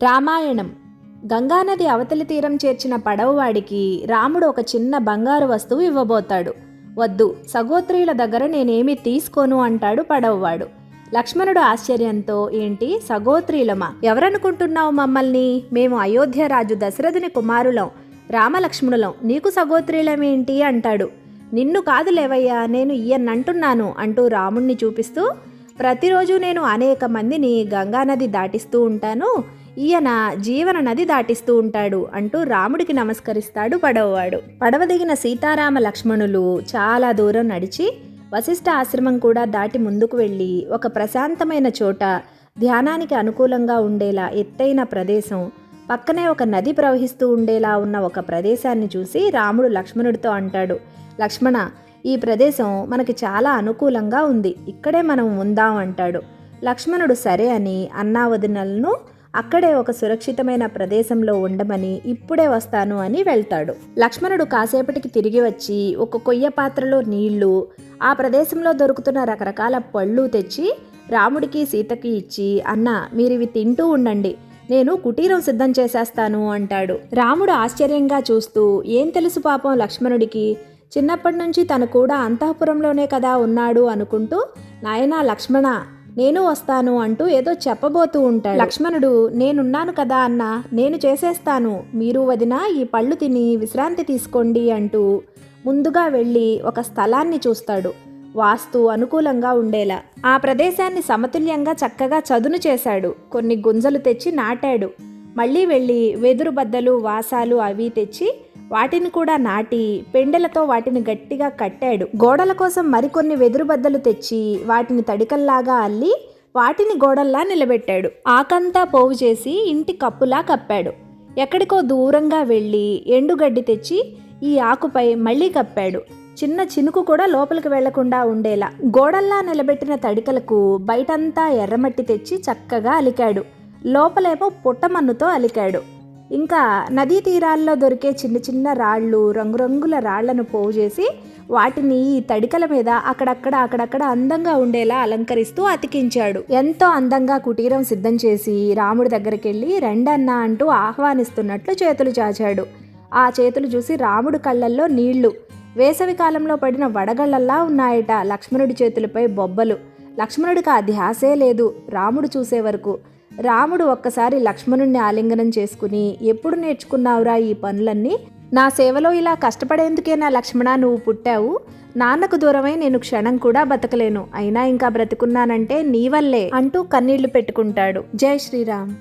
రామాయణం. గంగానది అవతలి తీరం చేర్చిన పడవవాడికి రాముడు ఒక చిన్న బంగారు వస్తువు ఇవ్వబోతాడు. వద్దు, సగోత్రీల దగ్గర నేనేమీ తీసుకోను అంటాడు పడవవాడు. లక్ష్మణుడు ఆశ్చర్యంతో, ఏంటి సగోత్రీలమా? ఎవరనుకుంటున్నావు మమ్మల్ని? మేము అయోధ్య రాజు దశరథుని కుమారులం, రామలక్ష్మణులం, నీకు సగోత్రీలమేంటి అంటాడు. నిన్ను కాదులేవయ్యా, నేను ఈయన్నంటున్నాను అంటూ రాముణ్ణి చూపిస్తూ, ప్రతిరోజు నేను అనేక మందిని గంగానది దాటిస్తూ ఉంటాను, ఈయన జీవన నది దాటిస్తూ ఉంటాడు అంటూ రాముడికి నమస్కరిస్తాడు పడవవాడు. పడవ దిగిన సీతారామ లక్ష్మణులు చాలా దూరం నడిచి వశిష్ఠ ఆశ్రమం కూడా దాటి ముందుకు వెళ్ళి ఒక ప్రశాంతమైన చోట, ధ్యానానికి అనుకూలంగా ఉండేలా ఎత్తైన ప్రదేశం, పక్కనే ఒక నది ప్రవహిస్తూ ఉండేలా ఉన్న ఒక ప్రదేశాన్ని చూసి రాముడు లక్ష్మణుడితో అంటాడు, లక్ష్మణ, ఈ ప్రదేశం మనకి చాలా అనుకూలంగా ఉంది, ఇక్కడే మనం ఉందాం అంటాడు. లక్ష్మణుడు సరే అని అన్నావదినలను అక్కడే ఒక సురక్షితమైన ప్రదేశంలో ఉండమని, ఇప్పుడే వస్తాను అని వెళ్తాడు. లక్ష్మణుడు కాసేపటికి తిరిగి వచ్చి ఒక కొయ్య పాత్రలో నీళ్లు, ఆ ప్రదేశంలో దొరుకుతున్న రకరకాల పళ్ళు తెచ్చి రాముడికి సీతకి ఇచ్చి, అన్న మీరివి తింటూ ఉండండి, నేను కుటీరం సిద్ధం చేసేస్తాను అంటాడు. రాముడు ఆశ్చర్యంగా చూస్తూ, ఏం తెలుసు పాపం లక్ష్మణుడికి, చిన్నప్పటి నుంచి తను కూడా అంతఃపురంలోనే కదా ఉన్నాడు అనుకుంటూ, నాయనా లక్ష్మణ, నేను వస్తాను అంటూ ఏదో చెప్పబోతూ ఉంటాడు. లక్ష్మణుడు, నేనున్నాను కదా అన్న, నేను చేసేస్తాను, మీరు వదిన ఈ పళ్ళు తిని విశ్రాంతి తీసుకోండి అంటూ ముందుగా వెళ్ళి ఒక స్థలాన్ని చూస్తాడు, వాస్తు అనుకూలంగా ఉండేలా. ఆ ప్రదేశాన్ని సమతుల్యంగా చక్కగా చదును చేశాడు. కొన్ని గుంజలు తెచ్చి నాటాడు. మళ్ళీ వెళ్ళి వెదురు బద్దలు, వాసాలు అవి తెచ్చి వాటిని కూడా నాటి పెండెలతో వాటిని గట్టిగా కట్టాడు. గోడల కోసం మరికొన్ని వెదురు బద్దలు తెచ్చి వాటిని తడికల్లాగా అల్లి వాటిని గోడల్లా నిలబెట్టాడు. ఆకంతా పోగు చేసి ఇంటి కప్పులా కప్పాడు. ఎక్కడికో దూరంగా వెళ్ళి ఎండుగడ్డి తెచ్చి ఈ ఆకుపై మళ్ళీ కప్పాడు. చిన్న చినుకు కూడా లోపలికి వెళ్లకుండా ఉండేలా గోడల్లా నిలబెట్టిన తడికలకు బయటంతా ఎర్రమట్టి తెచ్చి చక్కగా అలికాడు. లోపలేమో పుట్టమన్నుతో అలికాడు. ఇంకా నదీ తీరాల్లో దొరికే చిన్న చిన్న రాళ్ళు, రంగురంగుల రాళ్లను పోగు చేసి వాటిని ఈ తడికల మీద అక్కడక్కడ అందంగా ఉండేలా అలంకరిస్తూ అతికించాడు. ఎంతో అందంగా కుటీరం సిద్ధం చేసి రాముడి దగ్గరికి వెళ్ళి రెండన్నా అంటూ ఆహ్వానిస్తున్నట్లు చేతులు చాచాడు. ఆ చేతులు చూసి రాముడు కళ్ళల్లో నీళ్లు, వేసవి కాలంలో పడిన వడగళ్లల్లా ఉన్నాయట లక్ష్మణుడి చేతులపై బొబ్బలు. లక్ష్మణుడికి ఆ ధ్యాసే లేదు రాముడు చూసే వరకు. రాముడు ఒక్కసారి లక్ష్మణుడిని ఆలింగనం చేసుకుని, ఎప్పుడు నేర్చుకున్నావురా ఈ పనులన్నీ? నా సేవలో ఇలా కష్టపడేందుకేనా లక్ష్మణ నువ్వు పుట్టావు? నాన్నకు దూరమై నేను క్షణం కూడా బతకలేను, అయినా ఇంకా బ్రతుకున్నానంటే నీ వల్లే అంటూ కన్నీళ్లు పెట్టుకుంటాడు. జై శ్రీరామ్.